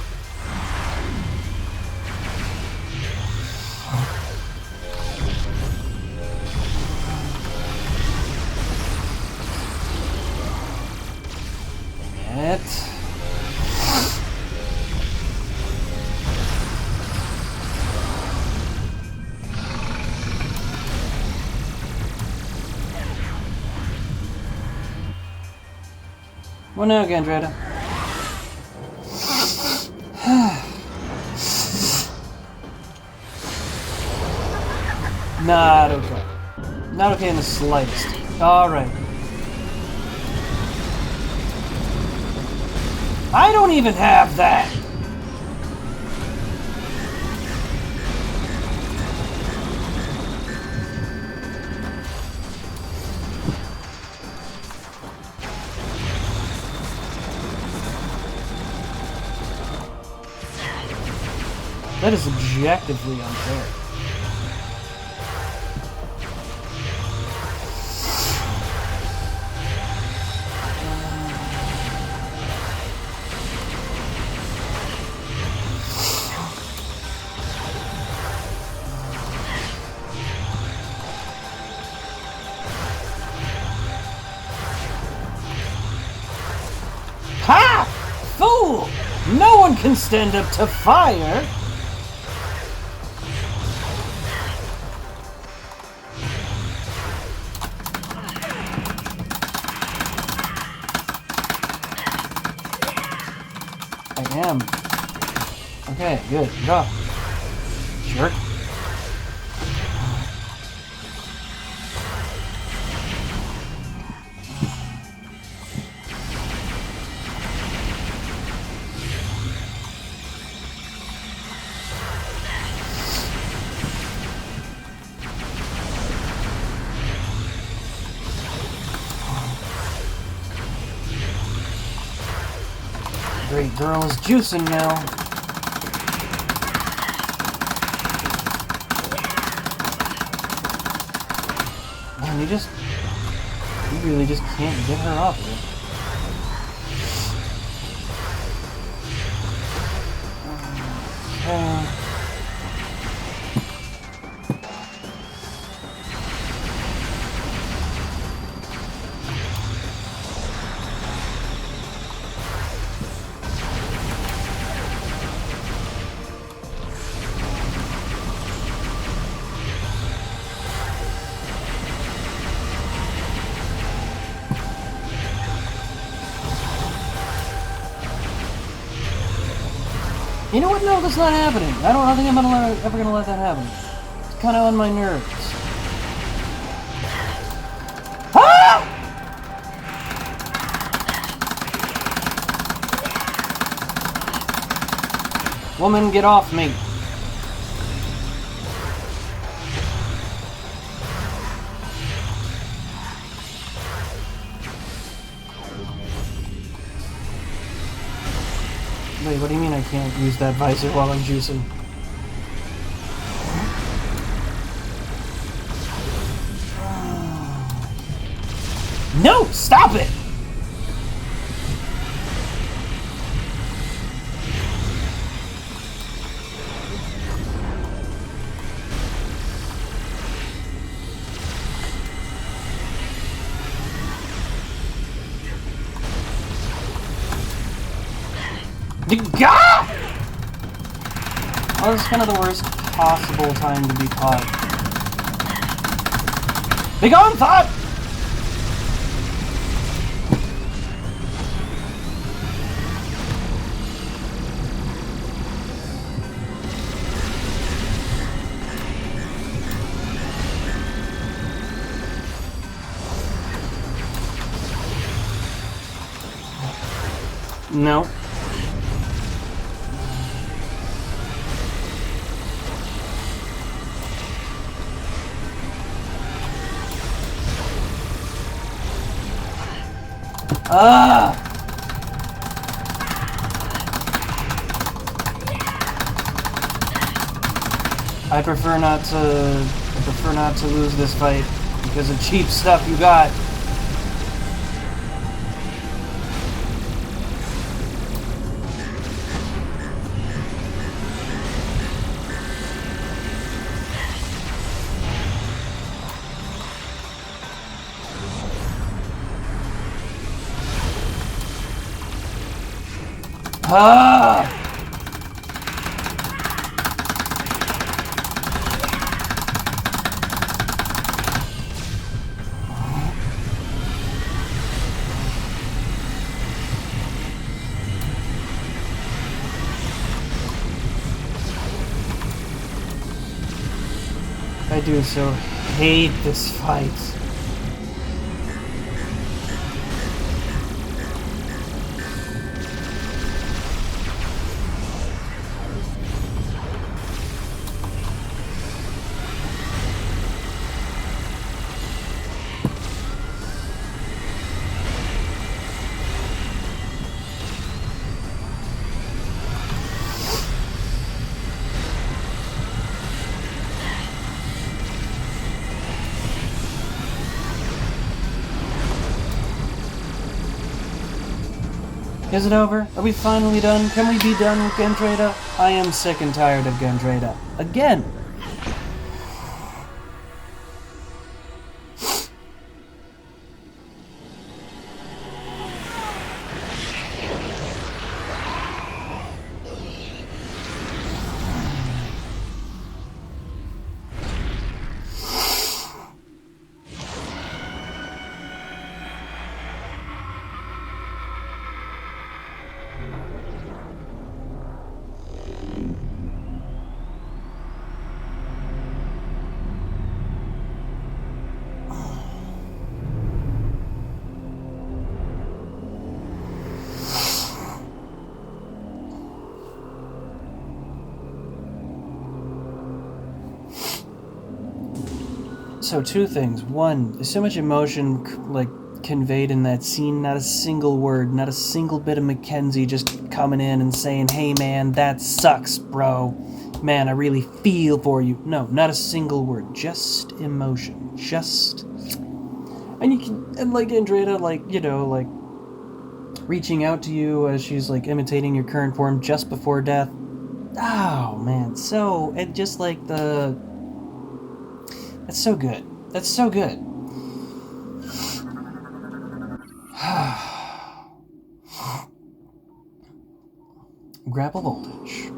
Dang it. Well, now, Gandrayda. Not okay. Not okay in the slightest. Alright. I don't even have that! That is objectively unfair. Ha! Fool! No one can stand up to fire! I am. Okay, good. Good job. Jerk. great girl is juicing now. Man, you really just can't get her off of it. You know what? No, that's not happening. I don't think I'm ever gonna let that happen. It's kind of on my nerves. Ah! Woman, get off me. Wait, what do you mean I can't use that visor while I'm juicing? No! Stop it! God! Oh, this is kind of the worst possible time to be caught. Be gone, thought! No. I prefer not to lose this fight because of cheap stuff you got. I do so hate this fight. Is it over? Are we finally done? Can we be done with Gandrayda? I am sick and tired of Gandrayda. Again! So two things. One, there's so much emotion, like, conveyed in that scene. Not a single word, not a single bit of Mackenzie just coming in and saying, hey man, that sucks, bro. Man, I really feel for you. No, not a single word. Just emotion. Just... And you can... And like Gandrayda, like, you know, like... reaching out to you as she's like imitating your current form just before death. Oh man, so... And just like the... That's so good. That's so good. Grapple voltage.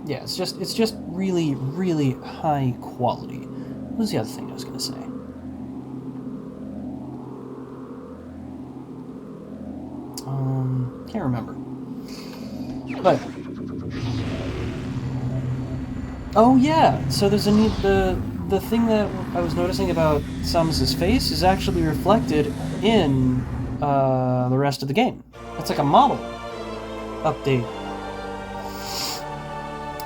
Yeah, it's just really, really high quality. What was the other thing I was gonna say? Can't remember. But oh yeah, so there's a neat the thing that I was noticing about Samus's face is actually reflected in the rest of the game. It's like a model update.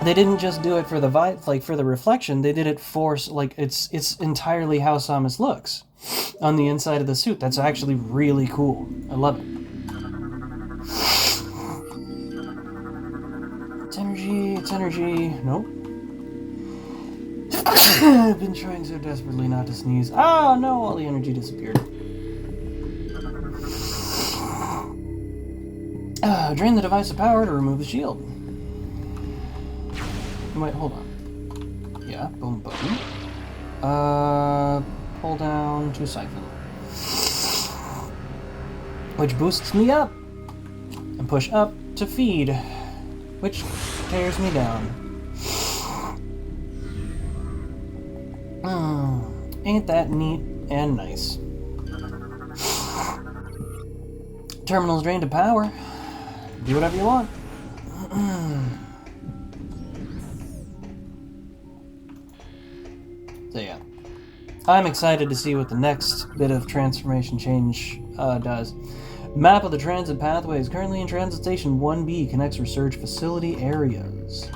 They didn't just do it for the vibe, like for the reflection. They did it for like it's entirely how Samus looks on the inside of the suit. That's actually really cool. I love it. It's energy. It's energy. Nope. I've been trying so desperately not to sneeze. Oh no! All the energy disappeared. Drain the device of power to remove the shield. Wait, hold on. Yeah, boom, boom. Pull down to siphon. Which boosts me up. And push up to feed. Which tears me down. Ain't that neat and nice. Terminal's drained of power. Do whatever you want. So yeah, I'm excited to see what the next bit of transformation change does. Map of the transit pathways. Currently in Transit Station 1B. Connects research facility areas.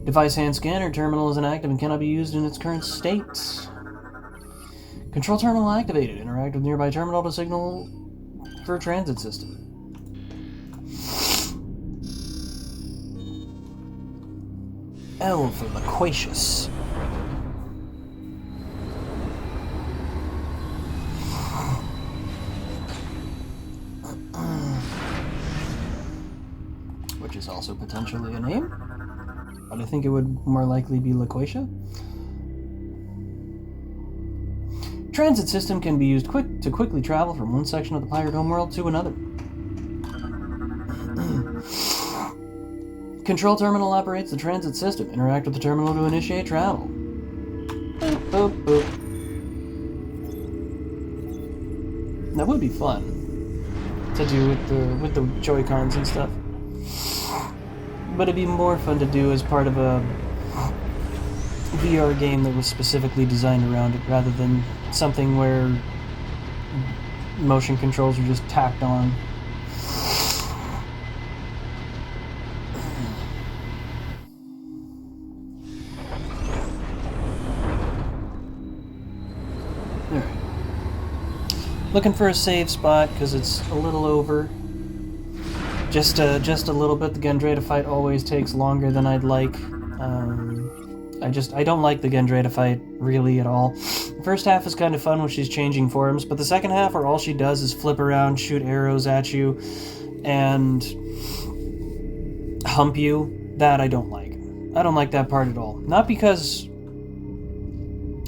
Device hand scanner. Terminal is inactive and cannot be used in its current state. Control terminal activated. Interact with nearby terminal to signal for transit system. L for loquacious. Which is also potentially a name, but I think it would more likely be Loquacia. Transit system can be used to quickly travel from one section of the Pirate Homeworld to another. Control terminal operates the transit system. Interact with the terminal to initiate travel. Boop, boop, boop. That would be fun to do with the Joy-Cons and stuff. But it'd be more fun to do as part of a VR game that was specifically designed around it, rather than something where motion controls are just tacked on. Looking for a save spot because it's a little over. Just a little bit. The Gandrayda fight always takes longer than I'd like. I don't like the Gandrayda fight really at all. The first half is kind of fun when she's changing forms, but the second half, where all she does is flip around, shoot arrows at you, and hump you, that I don't like. I don't like that part at all. Not because...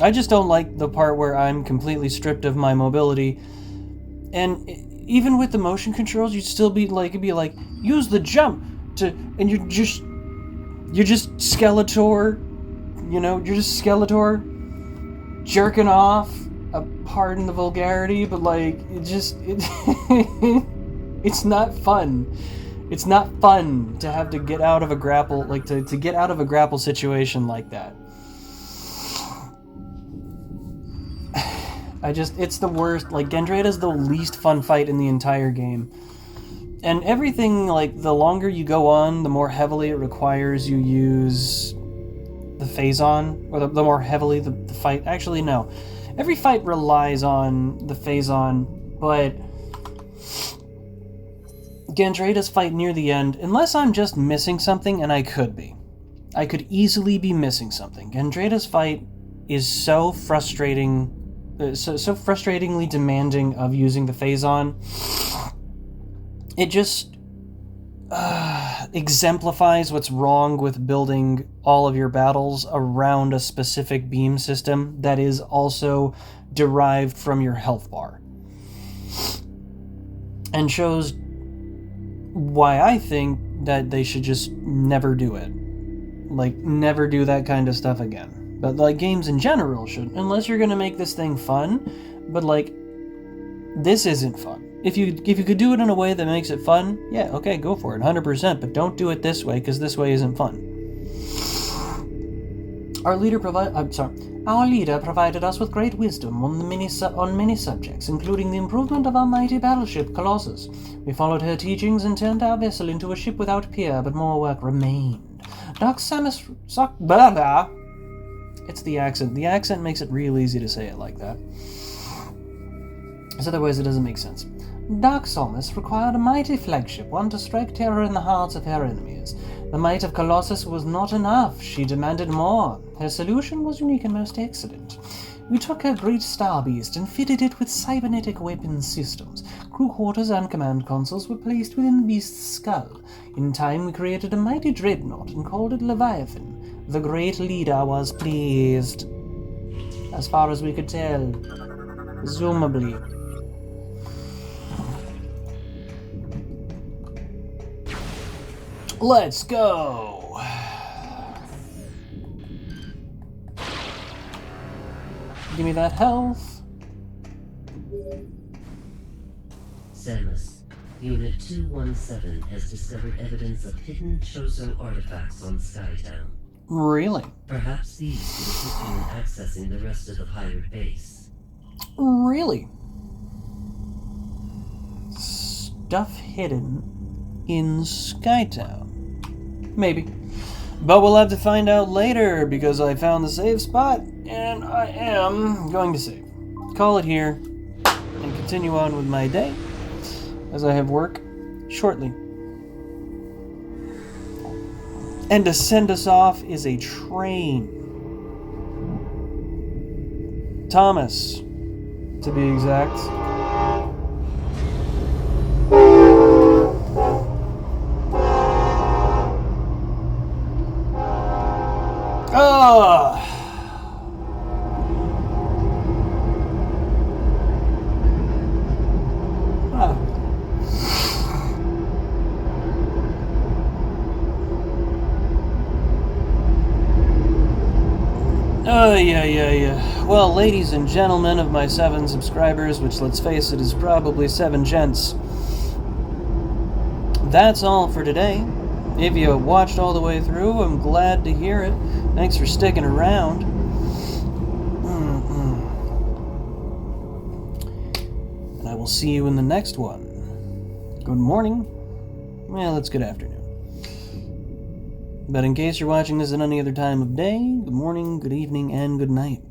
I just don't like the part where I'm completely stripped of my mobility. And even with the motion controls, you'd still be like, it'd be like, use the jump to, and you're just Skeletor, you know, you're just Skeletor jerking off. Pardon the vulgarity, but like, it's not fun. It's not fun to have to get out of a grapple, like to get out of a grapple situation like that. It's the worst. Like, Gandrayda's the least fun fight in the entire game. And everything, like, the longer you go on, the more heavily it requires you use the Phazon, or the more heavily the fight. Actually, no. Every fight relies on the Phazon, but Gandrayda's fight near the end, unless I'm just missing something, and I could be. I could easily be missing something. Gandrayda's fight is so frustrating, so frustratingly demanding of using the Phazon. It just exemplifies what's wrong with building all of your battles around a specific beam system that is also derived from your health bar. And shows why I think that they should just never do it. Like, never do that kind of stuff again. But, like, games in general should, unless you're gonna make this thing fun, but, like, this isn't fun. If you could do it in a way that makes it fun, yeah, okay, go for it, 100%, but don't do it this way, because this way isn't fun. Our leader provided us with great wisdom on many subjects, including the improvement of our mighty battleship, Colossus. We followed her teachings and turned our vessel into a ship without peer, but more work remained. It's the accent. The accent makes it real easy to say it like that. Because otherwise it doesn't make sense. Dark Samus required a mighty flagship, one to strike terror in the hearts of her enemies. The might of Colossus was not enough. She demanded more. Her solution was unique and most excellent. We took her great star beast and fitted it with cybernetic weapon systems. Crew quarters and command consoles were placed within the beast's skull. In time, we created a mighty dreadnought and called it Leviathan. The great leader was pleased. As far as we could tell. Presumably. Let's go! Give me that health.
Samus, Unit 217 has discovered evidence of hidden Chozo artifacts on Skytown.
Really?
Perhaps these could assist you in accessing the rest of the pirate base.
Really? Stuff hidden in Skytown. Maybe. But we'll have to find out later, because I found the save spot, and I am going to save. Call it here, and continue on with my day, as I have work shortly. And to send us off is a train. Thomas, to be exact. Yeah. Well, ladies and gentlemen of my 7 subscribers, which, let's face it, is probably 7 gents, that's all for today. If you watched all the way through, I'm glad to hear it. Thanks for sticking around. And I will see you in the next one. Good morning. Well, it's good afternoon. But in case you're watching this at any other time of day, good morning, good evening, and good night.